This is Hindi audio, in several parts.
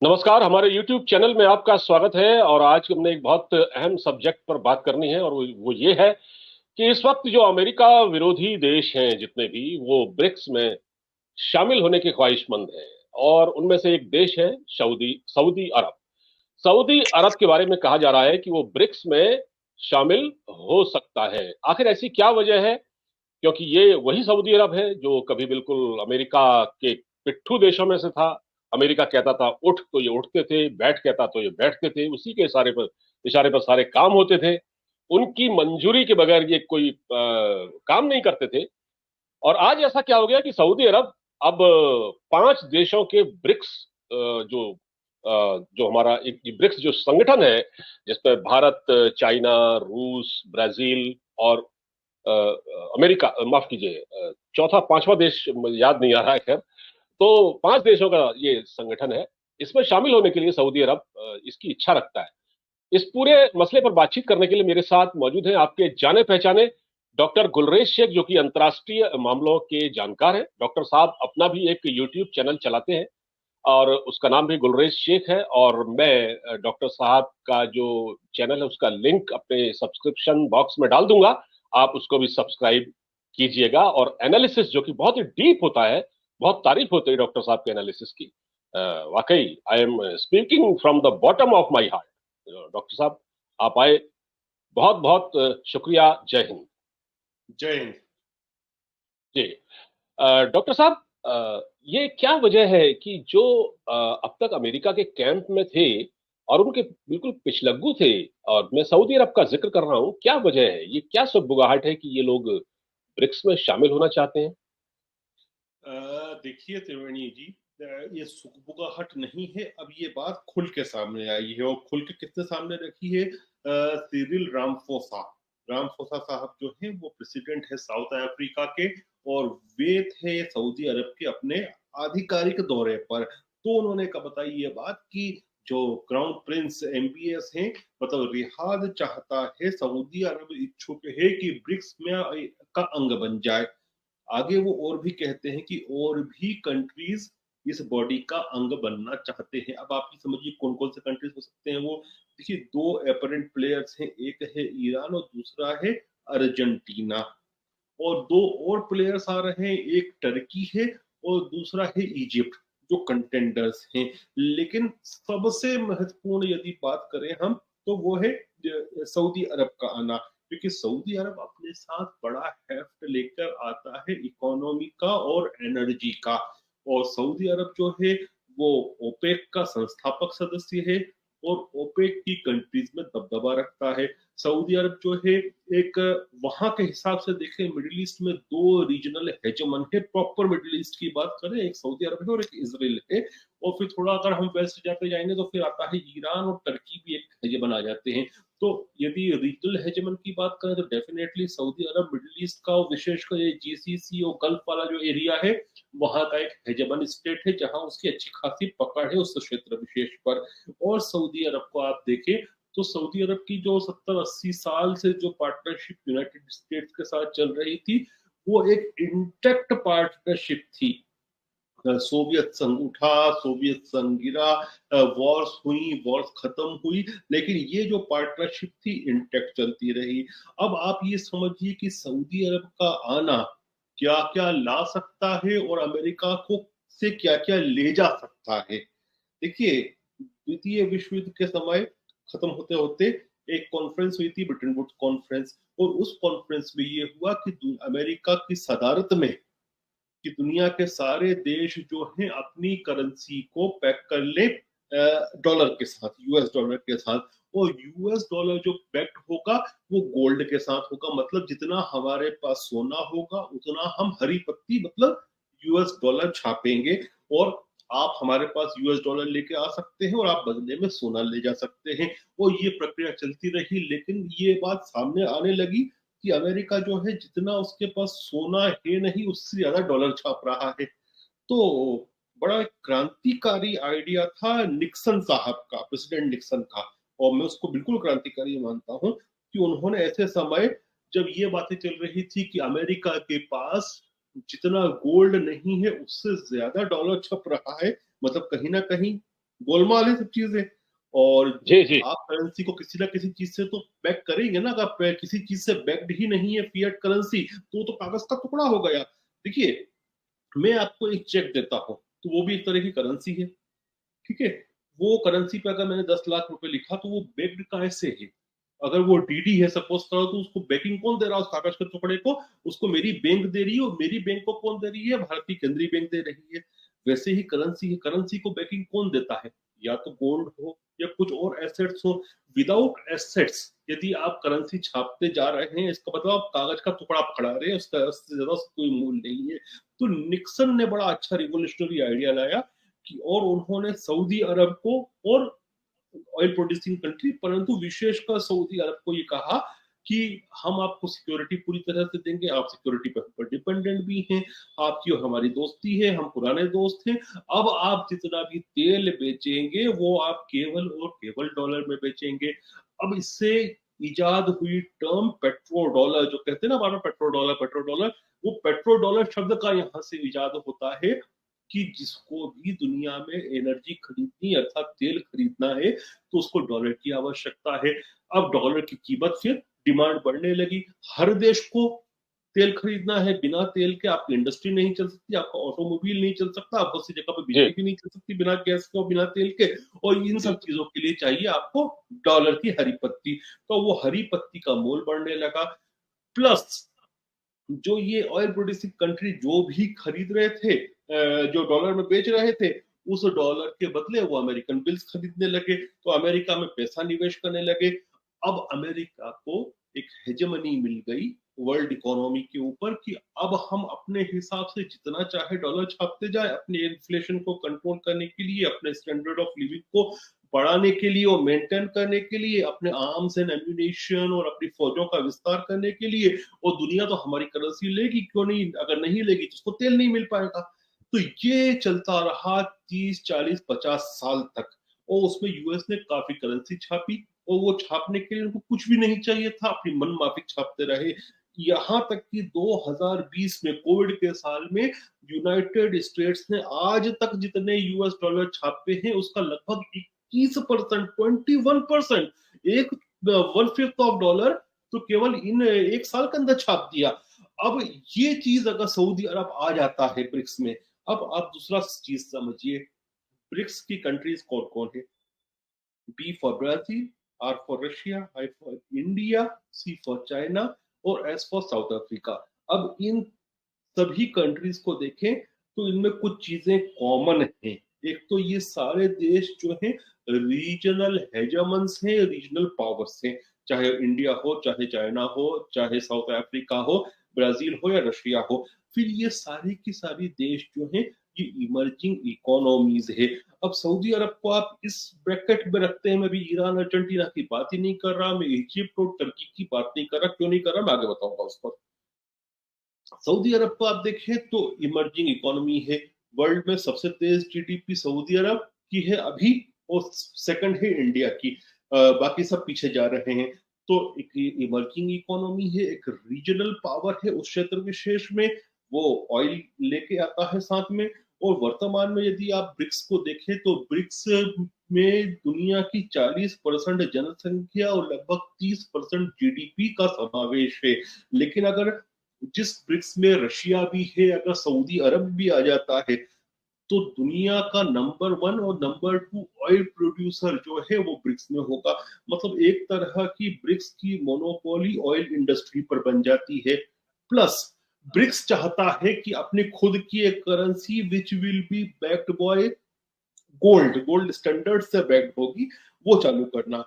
नमस्कार। हमारे YouTube चैनल में आपका स्वागत है और आज हमने एक बहुत अहम सब्जेक्ट पर बात करनी है और वो ये है कि इस वक्त जो अमेरिका विरोधी देश हैं जितने भी वो ब्रिक्स में शामिल होने के ख्वाहिशमंद हैं और उनमें से एक देश है सऊदी सऊदी अरब। सऊदी अरब के बारे में कहा जा रहा है कि वो ब्रिक्स में शामिल हो सकता है। आखिर ऐसी क्या वजह है? क्योंकि ये वही सऊदी अरब है जो कभी बिल्कुल अमेरिका के पिट्ठू देशों में से था। अमेरिका कहता था उठ तो ये उठते थे, बैठ कहता तो ये बैठते थे, उसी के इशारे पर सारे काम होते थे। उनकी मंजूरी के बगैर ये कोई काम नहीं करते थे। और आज ऐसा क्या हो गया कि सऊदी अरब अब 5 देशों के ब्रिक्स जो हमारा एक ब्रिक्स जो संगठन है जिसमें भारत, चाइना, रूस, ब्राजील और अमेरिका, माफ कीजिए, चौथा पांचवा देश मुझे याद नहीं आ रहा है। खैर, तो 5 देशों का ये संगठन है। इसमें शामिल होने के लिए सऊदी अरब इसकी इच्छा रखता है। इस पूरे मसले पर बातचीत करने के लिए मेरे साथ मौजूद हैं आपके जाने पहचाने डॉक्टर गुलरेज शेख, जो कि अंतर्राष्ट्रीय मामलों के जानकार हैं। डॉक्टर साहब अपना भी एक यूट्यूब चैनल चलाते हैं और उसका नाम भी गुलरेज शेख है। और मैं डॉक्टर साहब का जो चैनल है उसका लिंक अपने सब्सक्रिप्शन बॉक्स में डाल दूंगा। आप उसको भी सब्सक्राइब कीजिएगा। और एनालिसिस जो कि बहुत ही डीप होता है, बहुत तारीफ होती है डॉक्टर साहब के एनालिसिस की। वाकई I am speaking from the bottom of my heart. Doctor साहब, आप आए, बहुत बहुत शुक्रिया। जय हिंद। जय हिंद। जी। डॉक्टर साहब, ये क्या वजह है कि जो अब तक अमेरिका के कैंप में थे और उनके बिल्कुल पिछलग्गू थे, और मैं सऊदी अरब का जिक्र कर रहा हूँ, क्या वजह है, ये क्या सुगबुगाहट है कि ये लोग ब्रिक्स में शामिल होना चाहते हैं? देखिए त्रिवेणी जी, ये सुगबुगाहट नहीं है। अब ये बात खुल के सामने आई है और खुल के किसने सामने रखी है? Cyril Ramaphosa. रामफोसा साहब जो हैं वो प्रेसिडेंट है साउथ अफ्रीका के, और वे थे सऊदी अरब के अपने आधिकारिक दौरे पर। तो उन्होंने कहा, बताई ये बात कि जो क्राउन प्रिंस एमबीएस हैं, मतलब रियाद चाहता है, सऊदी अरब इच्छुक है कि ब्रिक्स में का अंग बन जाए। आगे वो और भी कहते हैं कि और भी कंट्रीज इस बॉडी का अंग बनना चाहते हैं। अब आप ये समझिए कौन कौन से कंट्रीज हो सकते हैं वो। देखिए, दो अपरेंट प्लेयर्स हैं, एक है ईरान और दूसरा है अर्जेंटीना। और दो और प्लेयर्स आ रहे हैं, एक टर्की है और दूसरा है इजिप्ट, जो कंटेंडर्स हैं। लेकिन सबसे महत्वपूर्ण यदि बात करें हम, तो वो है सऊदी अरब का आना। क्योंकि सऊदी अरब अपने साथ बड़ा हेफ्ट लेकर आता है इकोनॉमी का और एनर्जी का। और सऊदी अरब जो है वो ओपेक का संस्थापक सदस्य है और ओपेक की कंट्रीज में दबदबा रखता है। सऊदी अरब जो है एक, वहां के हिसाब से देखें, मिडिल ईस्ट में दो रीजनल हेजमन है। प्रॉपर मिडिल ईस्ट की बात करें, एक सऊदी अरब है और एक इजराइल है। और फिर थोड़ा अगर हम वेस्ट जाते जाएंगे तो फिर आता है ईरान और टर्की भी एक हेजमन आ जाते हैं। तो यदि रीजनल हेजमन की बात करें तो डेफिनेटली सऊदी अरब मिडिल ईस्ट का, और विशेषकर ये जीसीसी और गल्फ वाला जो एरिया है, वहां का एक हेजमन स्टेट है जहां उसकी अच्छी खासी पकड़ है उस क्षेत्र विशेष पर। और सऊदी अरब को आप देखें तो सऊदी अरब की जो 70-80 साल से जो पार्टनरशिप यूनाइटेड स्टेट्स के साथ चल रही थी, वो एक इंटेक्ट पार्टनरशिप थी। सोवियत संघ उठा, सोवियत संघ गिरा, वॉर्स हुई, वॉर्स खत्म हुई, लेकिन ये जो पार्टनरशिप थी इंटेक्ट चलती रही। अब आप ये समझिए कि सऊदी अरब का आना क्या क्या ला सकता है और अमेरिका को से क्या क्या ले जा सकता है। देखिए, द्वितीय विश्व युद्ध के समय खत्म होते होते एक कॉन्फ्रेंस हुई थी, ब्रिटेन वुड्स कॉन्फ्रेंस। और उस कॉन्फ्रेंस में ये हुआ कि अमेरिका की सदारत में कि दुनिया के सारे देश जो हैं अपनी करेंसी को पैक कर ले डॉलर के साथ, यूएस डॉलर के साथ। और यूएस डॉलर जो पैक्ड होगा वो गोल्ड के साथ होगा। मतलब जितना हमारे पास सोना होगा उतना हम हरी पत्ती, मतलब यूएस डॉलर छापेंगे। और आप हमारे पास यूएस डॉलर लेके आ सकते हैं और आप बदले में सोना ले जा सकते हैं। और ये प्रक्रिया चलती रही, लेकिन ये बात सामने आने लगी कि अमेरिका जो है जितना उसके पास सोना है नहीं, उससे ज्यादा डॉलर छाप रहा है। तो बड़ा क्रांतिकारी आइडिया था निक्सन साहब का, प्रेसिडेंट निक्सन का। और मैं उसको बिल्कुल क्रांतिकारी मानता हूं कि उन्होंने ऐसे समय जब ये बातें चल रही थी कि अमेरिका के पास जितना गोल्ड नहीं है उससे ज्यादा डॉलर छप रहा है, मतलब कहीं ना कहीं गोलमाल है सब चीजें। और जी जी। आप करेंसी को किसी ना किसी चीज से तो बैक करेंगे ना। अगर किसी चीज से बैक्ड ही नहीं है फिएट करेंसी, तो कागज का टुकड़ा हो गया। देखिए, मैं आपको एक चेक देता हूँ, तो वो भी एक तरह की करेंसी है, ठीक है। वो करेंसी पे अगर मैंने 10 लाख रुपए लिखा, तो वो बेक्ड कैसे है? अगर वो डीडी है सपोज करो, तो उसको बैकिंग कौन दे रहा है उस कागज के टुकड़े को? उसको मेरी बैंक दे रही है, और मेरी बैंक को कौन दे रही है? भारतीय केंद्रीय बैंक दे रही है। वैसे ही करेंसी है, करेंसी को बैकिंग कौन देता है? या तो गोल्ड हो या कुछ और एसेट्स हो। विदाउट एसेट्स यदि आप करेंसी छापते जा रहे हैं, इसका मतलब आप कागज का टुकड़ा पकड़ा रहे हैं, उसका उससे ज्यादा कोई मूल्य नहीं है। तो निक्सन ने बड़ा अच्छा रिवोल्यूशनरी आइडिया लाया कि, और उन्होंने सऊदी अरब को, और ऑयल प्रोड्यूसिंग कंट्री, परंतु विशेषकर सऊदी अरब को ये कहा कि हम आपको सिक्योरिटी पूरी तरह से देंगे, आप सिक्योरिटी पर डिपेंडेंट भी हैं, आपकी और हमारी दोस्ती है, हम पुराने दोस्त हैं। अब आप जितना भी तेल बेचेंगे वो आप केवल और केवल डॉलर में बेचेंगे। अब इससे इजाद हुई टर्म पेट्रो डॉलर, जो कहते हैं ना बार बार पेट्रो डॉलर पेट्रो डॉलर, वो पेट्रो डॉलर शब्द का यहाँ से इजाद होता है कि जिसको भी दुनिया में एनर्जी खरीदनी अर्थात तेल खरीदना है, तो उसको डॉलर की आवश्यकता है। अब डॉलर की कीमत फिर डिमांड बढ़ने लगी। हर देश को तेल खरीदना है, बिना तेल के आपकी इंडस्ट्री नहीं चल सकती, आपका ऑटोमोबाइल नहीं चल सकता, बहुत सी जगह पर जी बिजली भी नहीं चल सकती बिना गैस के और बिना तेल के। और इन सब जी चीजों के लिए चाहिए आपको डॉलर की हरी पत्ती। तो वो हरी पत्ती का मोल बढ़ने लगा। प्लस जो ये ऑयल प्रोड्यूसिंग कंट्री जो भी खरीद रहे थे, जो डॉलर में बेच रहे थे, उस डॉलर के बदले वो अमेरिकन बिल्स खरीदने लगे, तो अमेरिका में पैसा निवेश करने लगे। अब अमेरिका को एक हेजेमनी मिल गई वर्ल्ड इकोनॉमी के ऊपर कि अब हम अपने हिसाब से जितना चाहे डॉलर छापते जाए, अपने इन्फ्लेशन को कंट्रोल करने के लिए, अपने स्टैंडर्ड ऑफ लिविंग को बढ़ाने के लिए और मेंटेन करने के लिए, अपने आर्म्स एंड एम्यूनेशन और अपनी फौजों का विस्तार करने के लिए। और दुनिया तो हमारी करेंसी लेगी क्यों नहीं? अगर नहीं लेगी तो उसको तेल नहीं मिल पाएगा। तो ये चलता रहा 30 40 50 साल तक। और उसमें यूएस ने काफी करेंसी छापी, और वो छापने के लिए उनको कुछ भी नहीं चाहिए था, अपनी मन माफिक छापते रहे। यहां तक कि 2020 में कोविड के साल में यूनाइटेड स्टेट्स ने आज तक जितने यूएस डॉलर छापे हैं उसका लगभग 21%, 21%, एक 1/5 ऑफ डॉलर तो केवल इन एक साल के अंदर छाप दिया। अब ये चीज अगर सऊदी अरब आ जाता है ब्रिक्स में, अब आप दूसरा चीज समझिए, ब्रिक्स की कंट्रीज कौन कौन है? B for Brazil, R for Russia, I for India, C for China, और एस फॉर साउथ अफ्रीका। अब इन सभी कंट्रीज को देखें तो इनमें कुछ चीजें कॉमन हैं। एक तो ये सारे देश जो हैं रीजनल हेजमन्स हैं, रीजनल पावर्स हैं। चाहे इंडिया हो, चाहे चाइना हो, चाहे साउथ अफ्रीका हो, ब्राजील हो या रशिया हो। फिर ये सारी की सारी देश जो हैं ये इमर्जिंग इकोनॉमीज है। अब सऊदी अरब को आप इस ब्रैकेट में रखते हैं। मैं भी ईरान अर्जेंटीना की बात ही नहीं कर रहा, मैं इजिप्ट और टर्की की बात नहीं कर रहा। क्यों नहीं कर रहा मैं आगे बताऊंगा उस पर। सऊदी अरब को आप देखें तो इमर्जिंग इकोनॉमी है। वर्ल्ड में सबसे तेज जीडीपी सऊदी अरब की है अभी, और सेकंड है इंडिया की। बाकी सब पीछे जा रहे हैं। तो एक इमर्जिंग इकोनॉमी है, एक रीजनल पावर है उस क्षेत्र विशेष में, वो ऑयल लेके आता है साथ में। और वर्तमान में यदि आप ब्रिक्स को देखें तो ब्रिक्स में दुनिया की 40% जनसंख्या और लगभग 30% जीडीपी का समावेश है। लेकिन अगर जिस ब्रिक्स में रशिया भी है, अगर सऊदी अरब भी आ जाता है, तो दुनिया का नंबर 1 और नंबर 2 ऑयल प्रोड्यूसर जो है वो ब्रिक्स में होगा। मतलब एक तरह की ब्रिक्स की मोनोपोली ऑयल इंडस्ट्री पर बन जाती है। प्लस ब्रिक्स चाहता है कि अपने खुद की एक currency which will be backed by gold, gold standard से बैक्ड होगी, वो चालू करना।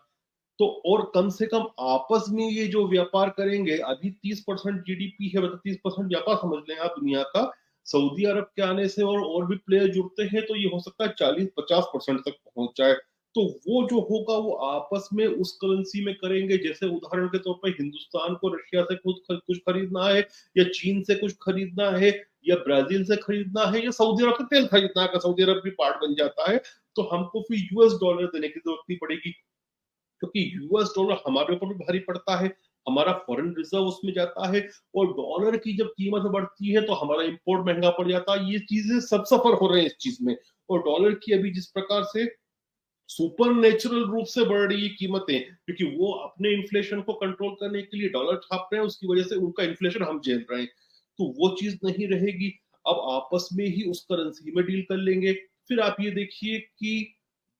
तो और कम से कम आपस में ये जो व्यापार करेंगे, अभी 30% जीडीपी है, मतलब 30% व्यापार समझ लें आप दुनिया का। सऊदी अरब के आने से और भी प्लेयर जुड़ते हैं तो ये हो सकता है 40 50% तक पहुंच जाए। तो वो जो होगा वो आपस में उस करेंसी में करेंगे। जैसे उदाहरण के तौर पर हिंदुस्तान को रशिया से कुछ खरीदना है, या चीन से कुछ खरीदना है, या ब्राजील से खरीदना है, या सऊदी अरब का तेल खरीदना है, सऊदी अरब भी पार्ट बन जाता है, तो हमको फिर यूएस डॉलर देने की जरूरत नहीं पड़ेगी, क्योंकि यूएस डॉलर हमारे ऊपर भी भारी पड़ता है, हमारा फॉरेन रिजर्व उसमें जाता है। और डॉलर की जब कीमत बढ़ती है तो हमारा इंपोर्ट महंगा पड़ जाता है। ये चीजें सब सफर हो रहे हैं इस चीज में। और डॉलर की अभी जिस प्रकार से सुपर नेचुरल रूप से बढ़ रही है कीमतें, क्योंकि वो अपने इन्फ्लेशन को कंट्रोल करने के लिए डॉलर छाप रहे हैं, उसकी वजह से उनका इन्फ्लेशन हम झेल रहे हैं। तो वो चीज नहीं रहेगी। अब आपस में ही उस करेंसी में डील कर लेंगे। फिर आप ये देखिए कि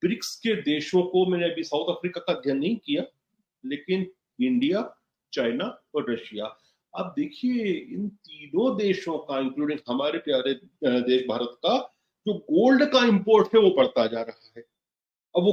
ब्रिक्स के देशों को, मैंने अभी साउथ अफ्रीका का अध्ययन नहीं किया, लेकिन इंडिया, चाइना और रशिया, आप देखिए इन तीनों देशों का, इंक्लूडिंग हमारे प्यारे देश भारत का, जो गोल्ड का इंपोर्ट है वो बढ़ता जा रहा है। अब वो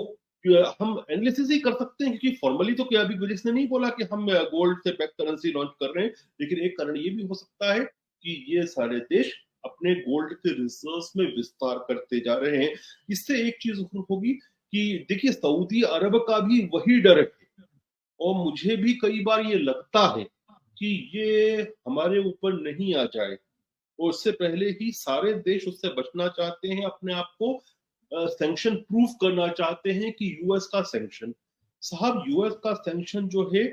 हम एनालिसिस ही कर सकते हैं, क्योंकि फॉर्मली तो क्या अभी गुलिस ने नहीं बोला कि हम गोल्ड से बैक करेंसी लॉन्च कर रहे हैं, लेकिन एक कारण ये भी हो सकता है कि ये सारे देश अपने गोल्ड के रिजर्व्स में विस्तार करते जा रहे हैं। इससे एक चीज होगी कि देखिए सऊदी अरब का भी वही डर है, और मुझे भी कई बार ये लगता है कि ये हमारे ऊपर नहीं आ जाए, और उससे पहले ही सारे देश उससे बचना चाहते हैं, अपने आप को सैंक्शन प्रूफ करना चाहते हैं कि यूएस का सैंक्शन, साहब यूएस का सैंक्शन जो है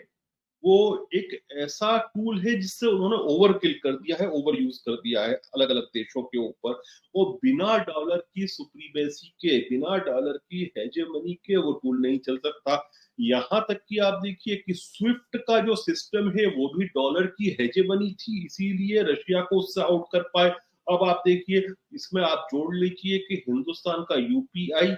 वो एक ऐसा टूल है जिससे उन्होंने ओवर किल कर दिया है, ओवर यूज कर दिया है अलग अलग देशों के ऊपर। वो बिना डॉलर की सुप्रीमेसी के, बिना डॉलर की हेजेमनी के वो टूल नहीं चल सकता। यहां तक कि आप देखिए कि स्विफ्ट का जो सिस्टम है वो भी डॉलर की हेजेमनी थी, इसीलिए रशिया को उससे आउट कर पाए। अब आप देखिए इसमें आप जोड़ लीजिए कि हिंदुस्तान का यूपीआई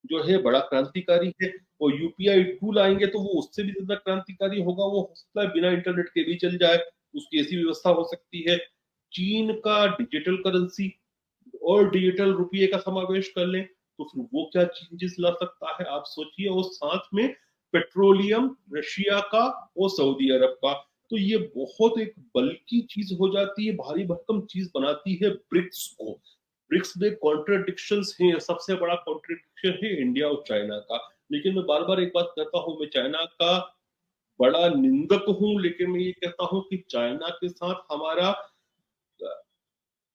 जो है बड़ा क्रांतिकारी है, वो यूपीआई टूल आएंगे तो वो उससे भी ज्यादा क्रांतिकारी होगा। वो हो सकता है बिना इंटरनेट के भी चल जाए, उसकी ऐसी व्यवस्था हो सकती है। चीन का डिजिटल करेंसी और डिजिटल रुपये का समावेश कर लें तो फिर वो क्या चेंजेस ला सकता है आप सोचिए। और साथ में पेट्रोलियम रशिया का और सऊदी अरब का, तो ये बहुत एक बल्कि चीज हो जाती है, भारी भरकम चीज बनाती है ब्रिक्स को। ब्रिक्स में कॉन्ट्रडिक्शंस हैं, सबसे बड़ा कॉन्ट्रडिक्शन है इंडिया और चाइना का। लेकिन मैं बार बार एक बात कहता हूं, मैं चाइना का बड़ा निंदक हूं, लेकिन मैं ये कहता हूं कि चाइना के साथ हमारा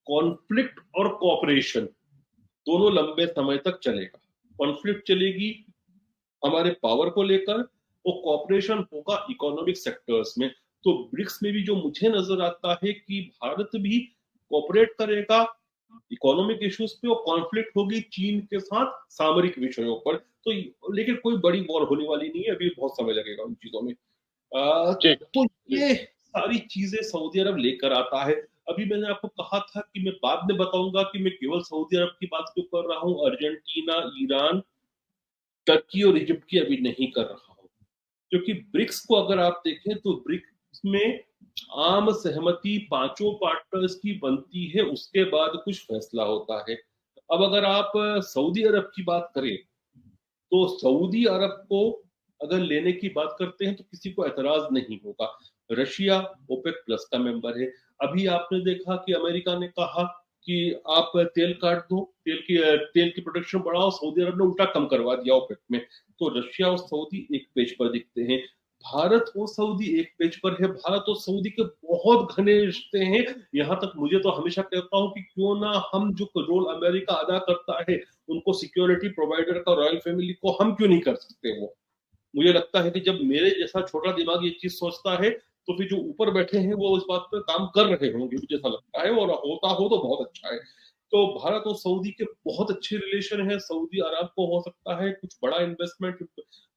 कॉन्फ्लिक्ट और कोऑपरेशन दोनों लंबे समय तक चलेगा। कॉन्फ्लिक्ट चलेगी हमारे पावर को लेकर, और कॉपरेशन होगा इकोनॉमिक सेक्टर्स में। तो ब्रिक्स में भी जो मुझे नजर आता है कि भारत भी कॉपरेट करेगा इकोनॉमिक इश्यूज पे, और कॉन्फ्लिक्ट होगी चीन के साथ सामरिक विषयों पर। तो लेकिन कोई बड़ी वॉर होने वाली नहीं है, अभी बहुत समय लगेगा उन चीजों में। जी तो जी ये सारी चीजें सऊदी अरब लेकर आता है। अभी मैंने आपको कहा था कि मैं बाद में बताऊंगा कि मैं केवल सऊदी अरब की बात क्यों कर रहा हूँ, अर्जेंटीना, ईरान, टर्की और इजिप्ट की अभी नहीं कर रहा हूँ। क्योंकि ब्रिक्स को अगर आप देखें तो ब्रिक्स में आम सहमति पांचों पार्टनर्स की बनती है, उसके बाद कुछ फैसला होता है। अब अगर आप सऊदी अरब की बात करें तो सऊदी अरब को अगर लेने की बात करते हैं तो किसी को एतराज नहीं होगा। रशिया ओपेक प्लस का मेंबर है। अभी आपने देखा कि अमेरिका ने कहा कि आप तेल काट दो, तेल की प्रोडक्शन बढ़ाओ, सऊदी अरब ने उल्टा कम करवा दिया ओपेक में। तो रशिया और सऊदी एक पेज पर दिखते हैं, भारत और सऊदी एक पेज पर है। भारत और सऊदी के बहुत घने रिश्ते हैं। यहाँ तक मुझे तो हमेशा कहता हूँ कि क्यों ना हम जो रोल अमेरिका अदा करता है उनको सिक्योरिटी प्रोवाइडर का, रॉयल फैमिली को, हम क्यों नहीं कर सकते वो। मुझे लगता है कि जब मेरे जैसा छोटा दिमाग ये चीज सोचता है तो फिर जो ऊपर बैठे हैं वो इस बात पर काम कर रहे होंगे, मुझे ऐसा लगता है, और होता हो तो बहुत अच्छा है। तो भारत और सऊदी के बहुत अच्छे रिलेशन है। सऊदी अरब को हो सकता है कुछ बड़ा इन्वेस्टमेंट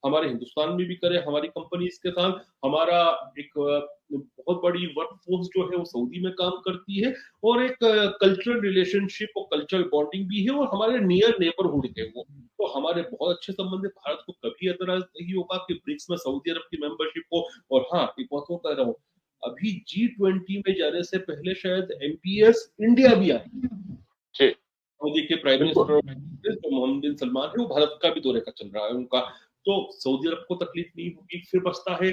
हमारे हिंदुस्तान में भी करे, हमारी कंपनी इसके साथ। हमारा एक बहुत बड़ी वर्क फोर्स जो है वो सऊदी में काम करती है, और एक कल्चरल रिलेशनशिप और कल्चरल बॉन्डिंग भी है, और हमारे नियर नेबरहुड है वो। तो हमारे बहुत अच्छे संबंध है। भारत को कभी एतराज नहीं होगा कि ब्रिक्स में सऊदी अरब की मेंबरशिप हो। और हाँ, एक बात और कह रहा हूँ, अभी G20 में जाने से पहले शायद एमपीएस इंडिया भी आए। जी सऊदी के प्राइम बिल्कुल। मिनिस्टर जो मोहम्मद बिन सलमान है, वो भारत का भी दौरे का चल रहा है उनका। तो सऊदी अरब को तकलीफ नहीं होगी। फिर बचता है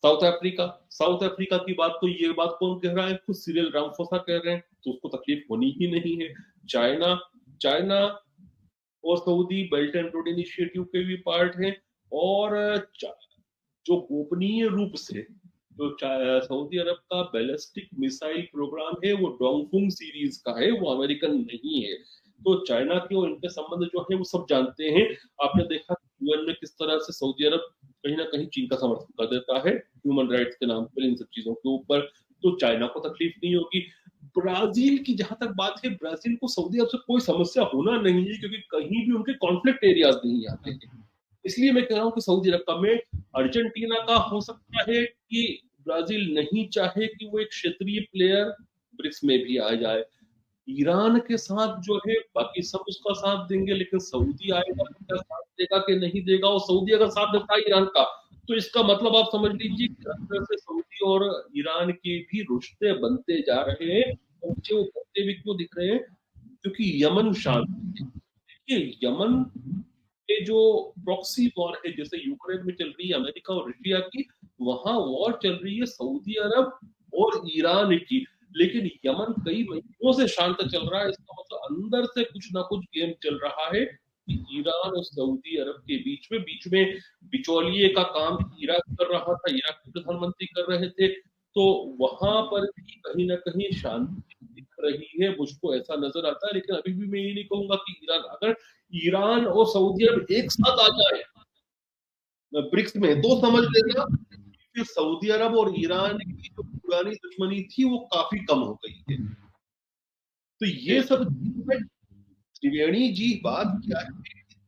साउथ अफ्रीका। साउथ अफ्रीका की बात तो ये बात कौन कह रहा है, खुद सिरिल रामफोसा कह रहे हैं, तो उसको तकलीफ होनी ही नहीं है। चाइना, चाइना और Saudi belt and road initiative के भी पार्ट हैं। और जो गोपनीय रूप से जो सऊदी अरब का बैलिस्टिक मिसाइल प्रोग्राम है वो डोंगफुंग सीरीज का है, वो अमेरिकन नहीं है। तो चाइना के और इनके संबंध जो है वो सब जानते हैं। आपने देखा यूएन में किस तरह से सऊदी अरब कहीं ना कहीं चीन का समर्थन कर देता है ह्यूमन राइट्स के नाम पर, इन सब चीजों के ऊपर। तो चाइना को तकलीफ नहीं होगी। ब्राजील की जहां तक बात है, ब्राजील को सऊदी अरब से कोई समस्या होना नहीं है, क्योंकि कहीं भी उनके कॉन्फ्लिक्ट एरियाज नहीं आते हैं। इसलिए मैं कह रहा हूँ कि सऊदी अरब का, में अर्जेंटीना का हो सकता है कि ब्राजील नहीं चाहे कि वो एक क्षेत्रीय प्लेयर ब्रिक्स में भी आ जाए। ईरान के साथ जो है बाकी सब उसका साथ देंगे, लेकिन सऊदी आएगा तो क्या साथ देगा कि नहीं देगा, और सऊदी अगर साथ देता है ईरान का, तो इसका मतलब आप समझ लीजिए कि हर तरह से सऊदी और ईरान के भी रिश्ते बनते जा रहे हैं। और मुझे वो बनते भी क्यों दिख रहे हैं, क्योंकि यमन शांति, देखिए यमन के जो प्रॉक्सी वॉर है, जैसे यूक्रेन में चल रही है अमेरिका और रशिया की, वहां वॉर चल रही है सऊदी अरब और ईरान की, लेकिन यमन कई महीनों से शांत चल रहा है। इसका मतलब अंदर से कुछ ना कुछ गेम चल रहा है कि ईरान और सऊदी अरब के बीच में बिचौलिए का काम इराक कर रहा था, इराक के प्रधानमंत्री कर रहे थे, तो वहां पर भी कहीं ना कहीं शांति दिख रही है, मुझको ऐसा नजर आता है। लेकिन अभी भी मैं ये नहीं कहूंगा कि ईरान, अगर ईरान और सऊदी अरब एक साथ आ जाए ब्रिक्स में, तो समझ लेना कि सऊदी अरब और ईरान की जो पुरानी दुश्मनी थी वो काफी कम हो गई है। तो ये सब चीजें, त्रिवेणी जी, बात क्या है,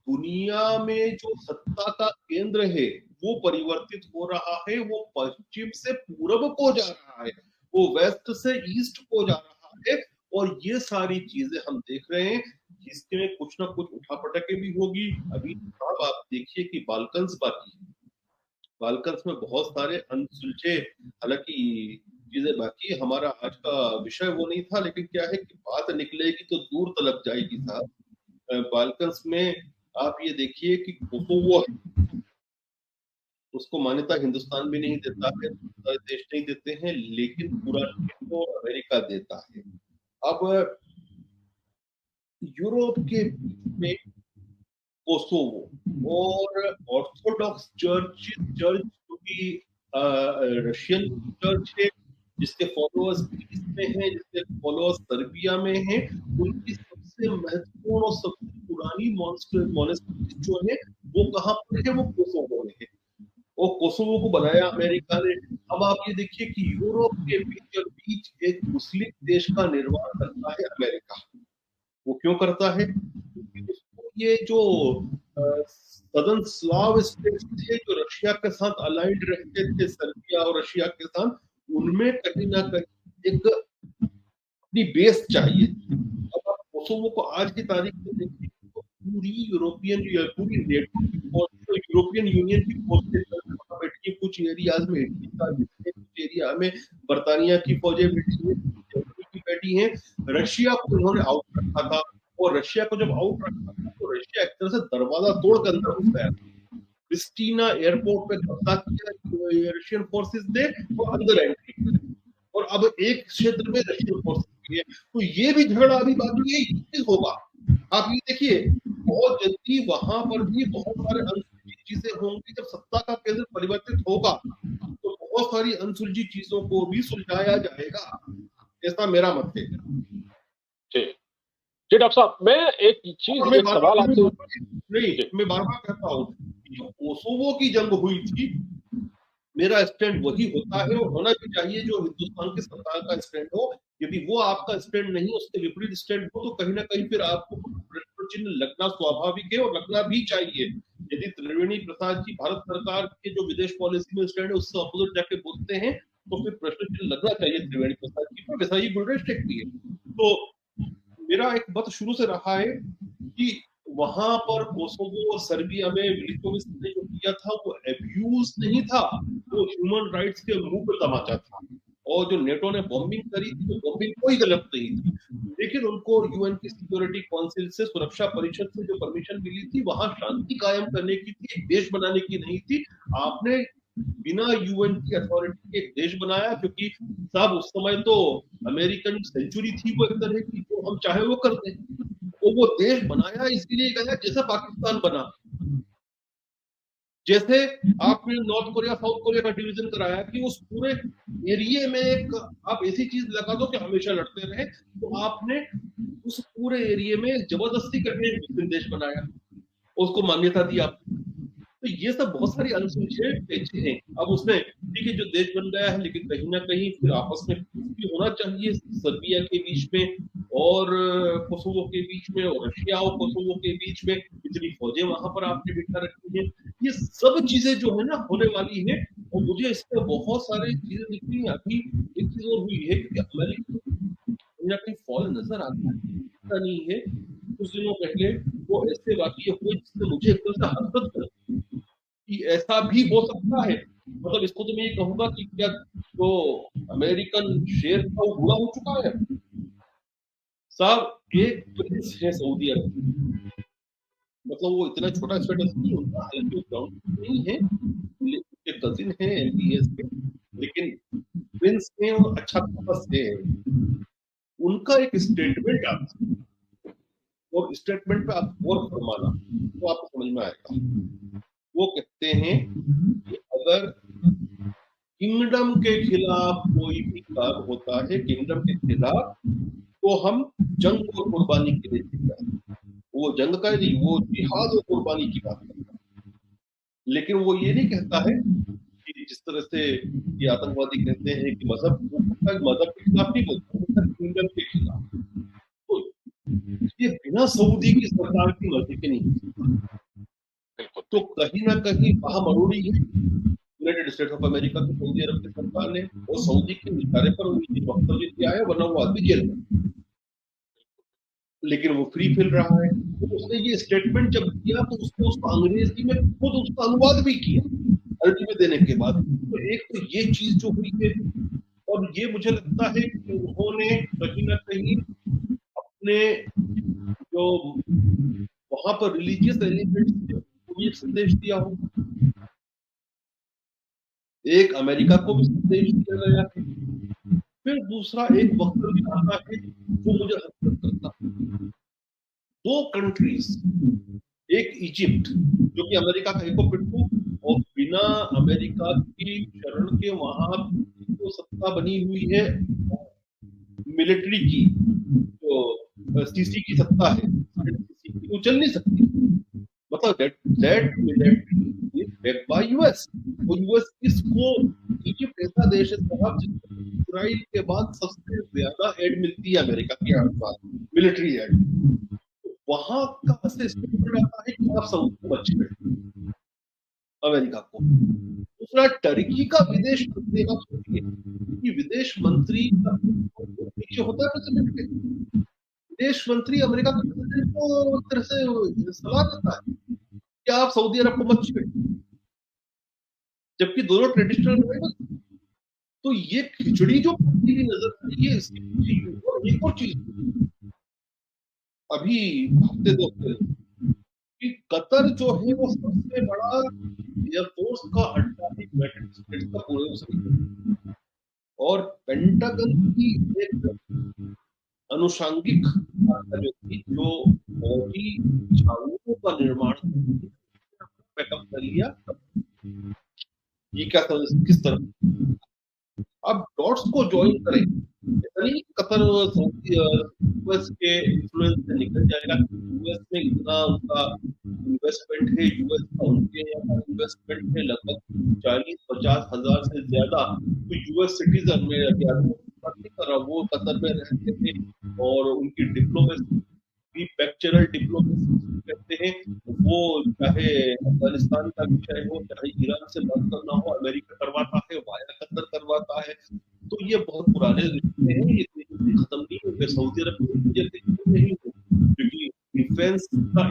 दुनिया में जो सत्ता का केंद्र है वो परिवर्तित हो रहा है, वो पश्चिम से पूरब को जा रहा है, वो वेस्ट से ईस्ट को जा रहा है, और ये सारी चीजें हम देख रहे हैं, जिसके कुछ ना कुछ उठापटके भी होगी। अभी अब आप देखिए कि बाल्कन्स बाकी है, बाल्कन्स में बहुत सारे अनसुलझे, हालांकि चीजें बाकी। हमारा आज का विषय वो नहीं था, लेकिन क्या है कि बात निकलेगी तो दूर तलक जाएगी साहब। बाल्कन्स में आप ये देखिए कि कोसोवो है, उसको मान्यता हिंदुस्तान भी नहीं देता है, दूसरे देश नहीं देते हैं, लेकिन पूरा नेटो और अमेरिका देता है। अब यूरोप के बीच में कोसोवो और ऑर्थोडॉक्स चर्च जो कि रशियन चर्च है, जिसके फॉलोअर्स ग्रीस में हैं, जिसके फॉलोअर्स सर्बिया में हैं, उनकी सबसे महत्वपूर्ण और सबसे पुरानी मॉनेस्ट्री जो है वो कहाँ पर है, वो कोसोवो में है। वो कोसोवो को बनाया अमेरिका ने। अब आप ये देखिए कि यूरोप के बीच बीच एक मुस्लिम देश का निर्माण करता है अमेरिका। वो क्यों करता है, क्योंकि उसको ये जो सदर्न स्लाव स्टेट्स थे जो रशिया के साथ अलाइंड रहते थे, सर्बिया और रशिया के साथ, उनमें कहीं ना कहीं एक अपनी बेस चाहिए। अब आप कोसोवो को आज की तारीख में देखिए तो पूरी नेटो की फोर्स, तो यूरोपियन यूनियन की फोर्सेज वहां बैठी है, कुछ एरियाज में इटली का बैठी है, कुछ एरिया में बर्तानिया की फौजें बैठी है, जर्मनी की बैठी है। रशिया को उन्होंने आउट रखा था, और रशिया को जब आउट रखा था तो रशिया एक तरह से दरवाजा तोड़ कर अंदर घुस गया। प्रिस्टीना एयरपोर्ट पे कब्जा किया रशियन फोर्सेस ने, और अंदर एंट्री की, और अब एक क्षेत्र में रशियन फोर्सेस भी है। तो ये भी झगड़ा अभी बाकी है, ये होगा। आप ये देखिए बहुत जल्दी वहां पर भी बहुत सारे अनसुलझी चीजें होंगी। जब सत्ता का केंद्र परिवर्तित होगा तो बहुत सारी अनसुलझी चीजों को भी सुलझाया जाएगा, ऐसा मेरा मत है। जी जी डॉक्टर साहब, मैं एक चीज, एक सवाल आपसे, मैं बार बार कहता हूँ, जो कोसोवो की जंग हुई थी, मेरा स्टैंड वही होता है और होना भी चाहिए जो हिंदुस्तान की सरकार का स्टैंड हो। यदि वो आपका स्टैंड नहीं, उसके विपरीत स्टैंड हो, तो कहीं ना कहीं फिर आपको प्रश्न चिन्ह लगना स्वाभाविक है और लगना भी चाहिए। यदि त्रिवेणी प्रसाद जी भारत सरकार के जो विदेश पॉलिसी में स्टैंड है उससे अपोजिट जाके बोलते हैं, तो फिर प्रश्न चिन्ह लगना चाहिए त्रिवेणी प्रसाद जी पर। वैसा ही गुलरेश टेक्की है। तो मेरा एक मत शुरू से रहा है कि वहां पर कोसोवो और सर्बिया में मिलिकोविच ने जो किया था वो एब्यूज नहीं था, वो ह्यूमन राइट्स के मुंह पे तमाचा था। और जो नेटो ने बॉम्बिंग करी थी, वो बॉम्बिंग कोई गलत नहीं थी, लेकिन उनको यूएन की सिक्योरिटी काउंसिल से, सुरक्षा परिषद से जो परमिशन मिली थी, वहां शांति कायम करने की थी, एक देश बनाने की नहीं थी। आपने बिना यूएन की अथॉरिटी के एक देश बनाया, क्योंकि साहब उस समय तो अमेरिकन सेंचुरी थी वो एक तरह की, जो हम चाहे वो करते हैं। वो देश बनाया इसीलिए गया जैसे पाकिस्तान बना, जैसे आपने नॉर्थ कोरिया साउथ कोरिया का डिवीजन कराया कि उस पूरे एरिया में एक आप ऐसी चीज लगा दो कि हमेशा लड़ते रहे, तो आपने उस पूरे एरिया में जबरदस्ती करके एक मुस्लिम देश बनाया, उसको मान्यता दी आपने। तो ये सब बहुत सारी अनसुलझे पेचें हैं। अब उसमें ठीक है जो देश बन गया है, लेकिन कहीं न कहीं फिर आपस में भी होना चाहिए सर्बिया के बीच में और कोसोवो के बीच में और रशिया और कोसोवो के बीच में इतनी फौजें वहां पर आपने बिठा रखी है। ये सब चीजें जो है ना होने वाली है और मुझे इसमें बहुत सारी चीजें दिख रही हैं। अभी एक चीज और हुई है कि अमेरिका कहीं न कहीं फॉल नजर आता है, दिखता नहीं है। कुछ दिनों पहले वो ऐसे वाक़ये हुए जिससे मुझे एकदम से हसरत कर कि ऐसा भी हो सकता है। मतलब इसको तो मैं ये कहूँगा कि क्या जो अमेरिकन शेयर था वो बुरा हो चुका है? साहब एक प्रिंस है सऊदी अरब, मतलब वो इतना छोटा स्टेटस नहीं होता, हालाँकि वो क्राउन नहीं है, ले उनके कज़िन हैं एमबीएस के, लेकिन प्रिंस हैं और अच्छा खासा से है। उनका एक स्टेटमेंट आता है और स्टेटमेंट पे आप गौर फरमाना, तो आपको समझ में आएगा। वो कहते हैं कि अगर किंगडम के खिलाफ कोई भी काम होता है, किंगडम के खिलाफ, तो हम जंग और कुर्बानी के लिए तैयार हैं। वो जंग का नहीं, वो जिहाद और कुर्बानी की बात करता है। लेकिन वो ये नहीं कहता है कि जिस तरह से ये आतंकवादी कहते हैं कि मज़हब के खिलाफ नहीं बोलता, वो बोलता है किंगडम के खिलाफ। तो ये बिना सऊदी की सरकार की मर्ज़ी के नहीं हो सकता। बिल्कुल, तो कहीं न कहीं महामरूड़ी है यूनाइटेड स्टेट्स ऑफ अमेरिका की सऊदी अरब की सरकार ने और सऊदी के इशारे पर उन्हें वक्तव्य दिया है, वरना वो आदमी जेल में। लेकिन वो फ्री फील रहा है। तो उसने ये स्टेटमेंट जब दिया तो उसने उसको अंग्रेजी में खुद उसका अनुवाद भी किया अर्जी में देने के बाद। तो एक तो ये चीज जो हुई है और ये मुझे लगता है कि उन्होंने कहीं न कहीं अपने जो वहां पर रिलीजियस एलिमेंट्स थे उनको भी एक संदेश दिया होगा। एक अमेरिका को भी संदेश दिया गया है। फिर दूसरा एक वक्तव्य आता है जो मुझे हसरत करता है। 2 कंट्रीज, एक इजिप्ट जो कि अमेरिका का हिप्पो पिट्टू और बिना अमेरिका की शरण के वहां जो सत्ता बनी हुई है मिलिट्री की, जो सीसी की सत्ता है, सीसी की वो चल नहीं सकती। मतलब that military is backed by US और यूएस इसको इजिप्ट ऐसा देश है साहब जिसको इजराइल के बाद सबसे ज्यादा एड मिलती है अमेरिका के आसपास मिलिट्री एड। वहां का से स्टेटमेंट आता है कि आप सऊदी को बच्चे बैठे अमेरिका को। दूसरा टर्की का विदेश मंत्री, आप सोचिए कि विदेश मंत्री का नीचे होता है प्रेसिडेंट के, विदेश मंत्री अमेरिका के प्रेसिडेंट को एक तरह से सलाह देता है कि आप सऊदी अरब को मत छेड़िए, जबकि दोनों ट्रेडिशनल राइवल। तो ये खिचड़ी जो बनती हुई नजर आ रही है इसकी पीछे और एक और चीज अभी हफ्ते 2 हफ्ते कि कतर जो है वो सबसे बड़ा एयरफोर्स का अड्डा है यूनाइटेड स्टेट्स का पूरे उसमें, और पेंटागन की एक अनुषांगिक शाखा जो थी जो फौजी छावनियों का निर्माण बैकअप कर लिया। ये क्या किस तरह अब डॉट्स को ज्वाइन करें, ऐसा नहीं कतर सऊदी यूएस के इन्फ्लुएंस से निकल जाएगा। यूएस में इतना उनका इन्वेस्टमेंट है, यूएस का उनके यहाँ इन्वेस्टमेंट है लगभग 40-50 हजार से ज्यादा। तो यूएस सिटीजन में बात नहीं कर रहा, वो कतर में रहते थे और उनकी डिप्लोमेसी भी पैक्चरल डिप्लोमेसी कहते हैं। वो चाहे अफगानिस्तान का विषय हो, चाहे ईरान से बात करना हो, अमेरिका करवाता है, वाया कतर करवाता है। तो ये बहुत पुराने रिश्ते हैं, ये खत्म नहीं होंगे। सऊदी अरब नहीं हो, क्योंकि डिफेंस का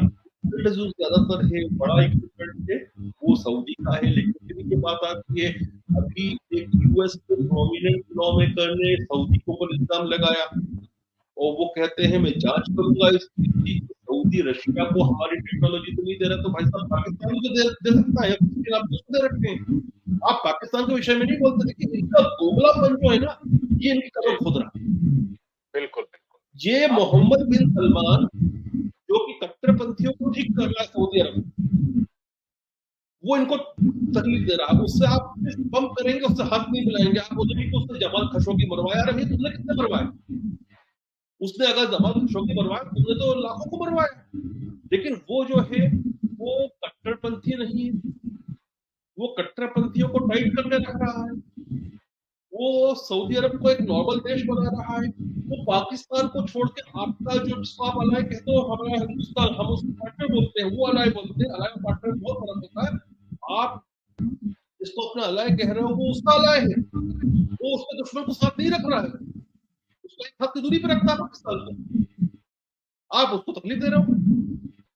जो ज्यादातर है बड़ा इक्विपमेंट है वो सऊदी का है। लेकिन फिर ये बात आती है अभी एक यूएस के प्रोमिनेंट लॉ मेकर ने सऊदी के ऊपर इल्जाम लगाया और वो कहते हैं मैं जांच करूंगा इसकी कि सऊदी रशिया को हमारी टेक्नोलॉजी तो नहीं दे रहा, तो भाई साहब पाकिस्तान को दे सकता है, फिर आप किसको दे रखे हैं? आप पाकिस्तान के विषय में नहीं बोलते, लेकिन इनका दोगलापन जो है ना ये इनकी कदर खुद रहा। बिल्कुल, बिल्कुल। ये मोहम्मद बिन सलमान जो कि कट्टरपंथियों को ठीक कर रहा है सऊदी अरब, वो इनको तकलीफ दे रहा है। उससे आप बम करेंगे, उससे हाथ नहीं मिलाएंगे। आप बोलेंगे कि उसने जमाल खशोगी मरवाया, रही तुमने कितने मरवाया? उसने अगर जमाल खशोगी मरवाया, तुमने तो लाखों को मरवाया। लेकिन वो जो है वो कट्टरपंथी नहीं है, वो कट्टरपंथियों को टाइट करके रख रहा है, वो सऊदी अरब को एक नॉर्मल देश बना रहा है, वो पाकिस्तान को छोड़ के आपका जो जिसको आप अलाय कहते हो, हमारा हिंदुस्तान, हम उसको पार्टनर बोलते हैं, वो अलाय बोलते हैं, अलाय और पार्टनर बहुत फर्क होता है। आप जिसको अपना अलाय कह रहे हो वो उसका अलाय है, वो उसके दुश्मन को साथ नहीं रख रहा है, उसको एक हाथ की दूरी पे रखता है पाकिस्तान को, आप उसको तकलीफ दे रहे हो।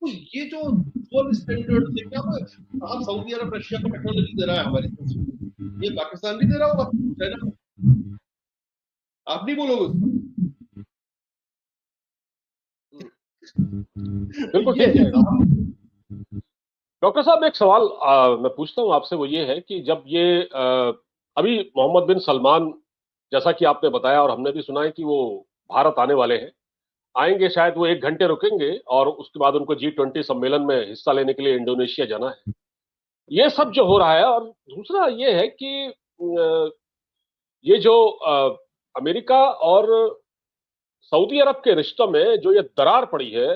तो ये जो डबल स्टैंडर्ड है, क्या हम सऊदी अरब रशिया को टेक्नोलॉजी दे रहा है हमारे देश में, ये पाकिस्तान भी दे रहा होगा, चाइना को, आप नहीं बोलोगे उसको। बिल्कुल ये ठीक है। निजाम डॉक्टर साहब, एक सवाल मैं पूछता हूँ आपसे, वो ये है कि जब ये अभी मोहम्मद बिन सलमान, जैसा कि आपने बताया और हमने भी सुना है कि वो भारत आने वाले हैं, आएंगे, शायद वो 1 घंटे रुकेंगे और उसके बाद उनको G20 सम्मेलन में हिस्सा लेने के लिए इंडोनेशिया जाना है। ये सब जो हो रहा है, और दूसरा ये है कि ये जो अमेरिका और सऊदी अरब के रिश्तों में जो ये दरार पड़ी है,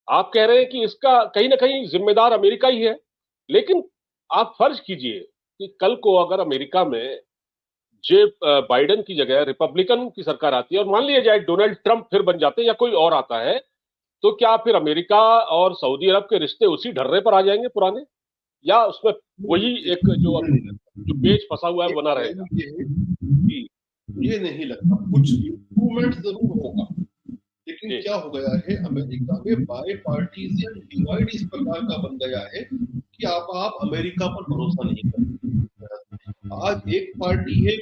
आप कह रहे हैं कि इसका कहीं ना कहीं जिम्मेदार अमेरिका ही है, लेकिन आप फर्ज कीजिए कि कल को अगर अमेरिका में जे बाइडेन की जगह रिपब्लिकन की सरकार आती है और मान लिया जाए डोनाल्ड ट्रंप फिर बन जाते हैं या कोई और आता है, तो क्या फिर अमेरिका और सऊदी अरब के रिश्ते उसी ढर्रे पर आ जाएंगे पुराने, या उसमें वही एक जो पेच फंसा हुआ है वो बना रहेगा? ये है कि मुझे नहीं लगता, कुछ इम्प्रूवमेंट जरूर होगा, लेकिन जी। क्या हो गया है अमेरिका में, बाय पार्टीजन डिवाइड इस प्रकार का बन गया है कि आप अमेरिका पर भरोसा नहीं कर। आज एक पार्टी है,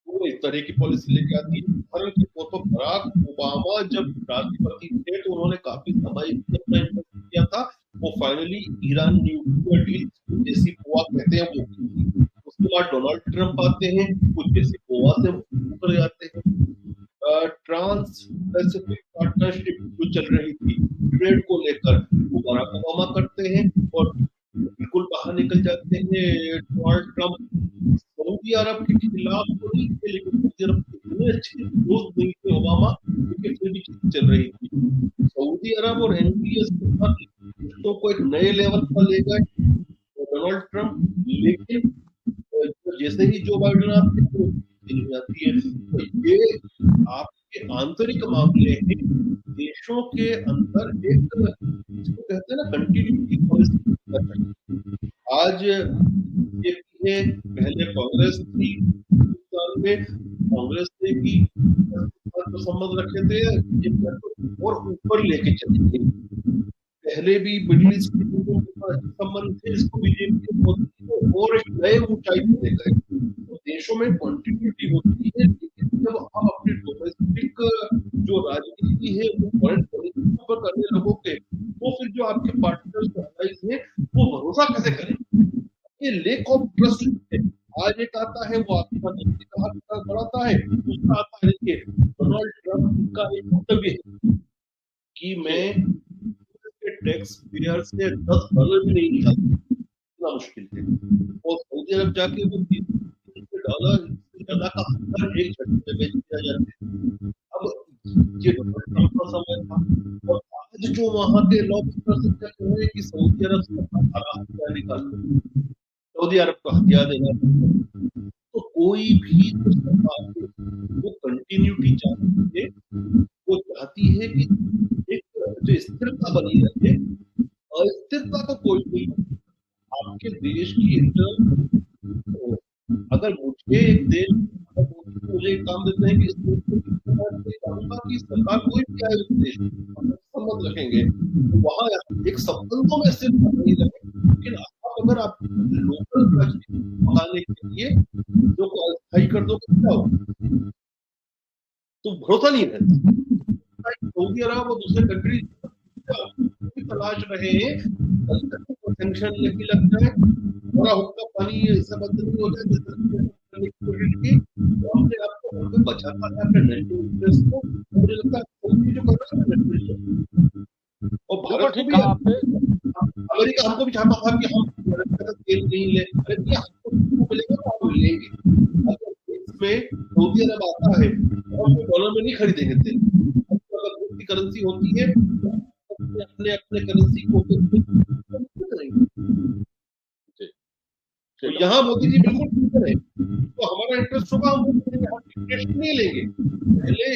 वो एक तरह की पॉलिसी लेके आती है, उदाहरण के तौर पर बराक ओबामा जब राष्ट्रपति थे तो उन्होंने काफी समय अपना इन्वेस्ट किया था, वो फाइनली ईरान न्यूक्लियर डील जैसी गोवा कहते हैं वो की। उसके बाद डोनाल्ड ट्रंप आते हैं, कुछ जैसे गोवा से उतर जाते हैं। ट्रांस पैसिफिक पार्टनरशिप जो चल रही थी ट्रेड को लेकर, वो बराक ओबामा करते हैं और बिल्कुल बाहर निकल जाते हैं डोनाल्ड ट्रंप। सऊदी अरब के खिलाफ तो नहीं थे, लेकिन सऊदी अरब के इतने अच्छे दोस्त नहीं थे ओबामा, क्योंकि फिर भी चीजें चल रही थी। सऊदी अरब और एनडीएस के साथ रिश्तों को एक नए लेवल पर ले गए डोनाल्ड ट्रंप, लेकिन जैसे ही जो बाइडेन आते हैं तो चली जाती है। तो ये आपके आंतरिक मामले हैं, देशों के अंदर एक जिसको कहते हैं ना कंटिन्यूटी पॉलिसी। आज ये पहले कांग्रेस थी हिंदुस्तान में, कांग्रेस ने भी तो संबंध रखे थे, ये और ऊपर लेके चली गई। पहले भी मिडिल ईस्ट के लोगों के साथ संबंध थे, इसको बीजेपी के मोदी को और एक नए ऊंचाई पे ले गए। तो देशों में कंटिन्यूटी होती है, लेकिन जब आप अपनी डोमेस्टिक जो राजनीति है वो फॉरेन पॉलिसी पर करने लगोगे, तो फिर जो आपके पार्टनर्स allies हैं वो भरोसा कैसे करें? ये लेक ऑफ ट्रस्ट है। आज एक आता है वो आपका नीति का हाथ बढ़ाता है, दूसरा आता है, देखिए डोनाल्ड ट्रंप का एक वक्तव्य है कि मैं टैक्स पेयर से $10 भी नहीं निकालता, इतना मुश्किल है। और सऊदी अरब जाके वो $30 से ज्यादा का हर एक झटके में बेच दिया जाता है। अब ये डोनाल्ड ट्रंप का समय था, और आज जो वहां के लॉबस्टर से कह रहे हैं कि सऊदी अरब से हमारा हथियार निकाल लो, सऊदी अरब को हथियार देना, तो कोई भी जो सरकार है वो कंटिन्यूटी चाहती है, वो चाहती है कि एक जो स्थिरता बनी रहे। अस्थिरता तो कोई नहीं, आपके देश की इंटरनल, अगर मुझे एक देश मुझे एक काम देते हैं कि इस देश को किस प्रकार से चाहूंगा कि सरकार कोई भी आए उस देश में संबंध रखेंगे, तो वहां एक संबंधों में स्थिरता नहीं रहे। लेकिन अगर आप लोकल राजनीति बनाने के लिए चीजों को अस्थायी कर दो, क्या होगा? तो भरोसा नहीं रहता। सऊदी अरब और दूसरे कंट्री तलाश रहे हैं, सेंक्शन लेके लग जाए, थोड़ा हुक्का पानी ऐसा बंद नहीं हो जाए जैसे अपने आप को बचाता है अपने नेशनल इंटरेस्ट को। मुझे लगता है सऊदी जो कर रहा है नेशनल, और बिल्कुल भारत को ठीक भी, कहा आपने। अमेरिका हमको भी चाहता था कि हम अमेरिका का तेल नहीं ले, अरे भैया हमको मिलेगा तो हम लेंगे। अगर इसमें सऊदी अरब आता है और हम डॉलर में नहीं खरीदेंगे तेल, अगर करेंसी होती है अपने अपने करेंसी को करेंगे। जी। तो यहाँ मोदी जी बिल्कुल क्लियर है, तो हमारा इंटरेस्ट होगा, हम डिक्टेशन नहीं लेंगे। पहले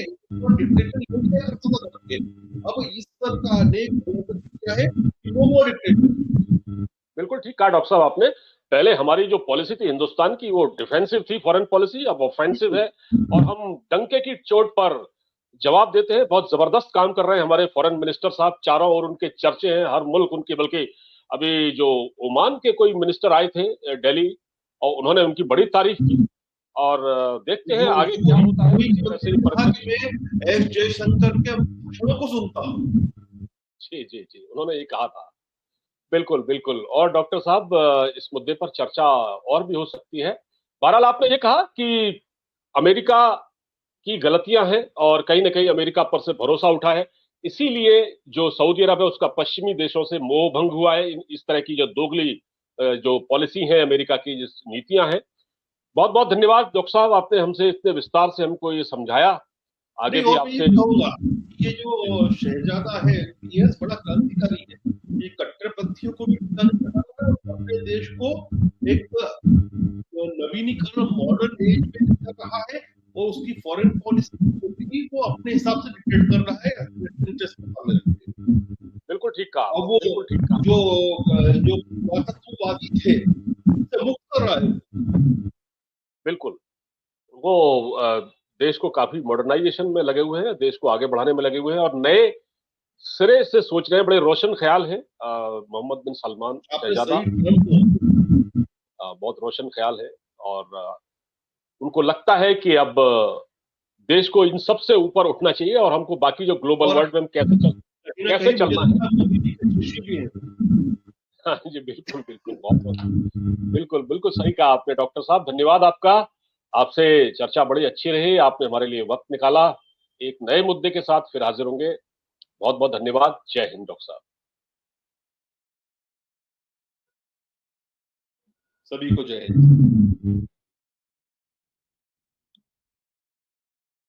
डिक्टेशन लेके करता था करके, अब इस तरह का अनेक क्या है, नो मोर डिक्टेशन। बिल्कुल ठीक कहा डॉक्टर साहब आपने। पहले हमारी जो पॉलिसी थी हिंदुस्तान की, वो डिफेंसिव थी फॉरेन पॉलिसी, अब ऑफेंसिव है, और हम डंके की चोट पर जवाब देते हैं। बहुत जबरदस्त काम कर रहे हैं हमारे फॉरेन मिनिस्टर साहब, चारों ओर उनके चर्चे हैं, हर मुल्क उनके, बल्कि अभी जो ओमान के कोई मिनिस्टर आए थे दिल्ली, और उन्होंने उनकी बड़ी तारीफ की। और देखते हैं आगे क्या होता है। वैसे ही परिस्थिति, मैं एस जयशंकर के भाषणों को सुनता हूँ। जी जी जी, उन्होंने ये कहा था। बिल्कुल बिल्कुल। और डॉक्टर साहब, इस मुद्दे पर चर्चा और भी हो सकती है। बहरहाल आपने ये कहा कि अमेरिका की गलतियां हैं और कहीं ना कहीं अमेरिका पर से भरोसा उठा है, इसीलिए जो सऊदी अरब है उसका पश्चिमी देशों से मोह भंग हुआ है। इस तरह की जो दोगली जो पॉलिसी है अमेरिका की, जिस नीतियां हैं। बहुत बहुत धन्यवाद डॉक्टर साहब, आपने हमसे इतने विस्तार से हमको ये समझाया। आगे नहीं, भी और मैं ये आपसे। कहूंगा, ये जो शहजादा है ये बड़ा क्रांतिकारी है, ये कट्टरपंथियों को भी ठिकाने लगा रहा है और अपने देश को एक नवीनीकरण मॉडर्न एज में लेकर रहा है, और उसकी फॉरेन पॉलिसी वो अपने हिसाब से डिक्टेट कर रहा है, इंटरेस्ट में सामने रख के। बिल्कुल ठीक कहा, और वो बिल्कुल ठीक कहा। जो जो पुरातत्ववादी थे उससे मुक्त कर रहा है। बिल्कुल। वो देश को काफी मॉडर्नाइजेशन में लगे हुए हैं, देश को आगे बढ़ाने में लगे हुए हैं, और नए सिरे से सोच रहे हैं। बड़े रोशन ख्याल है मोहम्मद बिन सलमान आपने शहजादा, सही टर्म को, बहुत रोशन ख्याल है। और उनको लगता है कि अब देश को इन सब से ऊपर उठना चाहिए, और हमको बाकी जो ग्लोबल और वर्ल्ड में हम कहीं ना कैसे कहीं मुझे चलना है। लगता है मोदी जी के शिष्य भी हैं। हाँ जी, बिल्कुल बिल्कुल, बहुत बहुत बिल्कुल बिल्कुल सही कहा आपने डॉक्टर साहब। धन्यवाद आपका। आपसे चर्चा बड़ी अच्छी रही, आपने हमारे लिए वक्त निकाला। एक नए मुद्दे के साथ फिर हाजिर होंगे। बहुत बहुत धन्यवाद। जय हिंद डॉक्टर साहब। सभी को जय हिंद।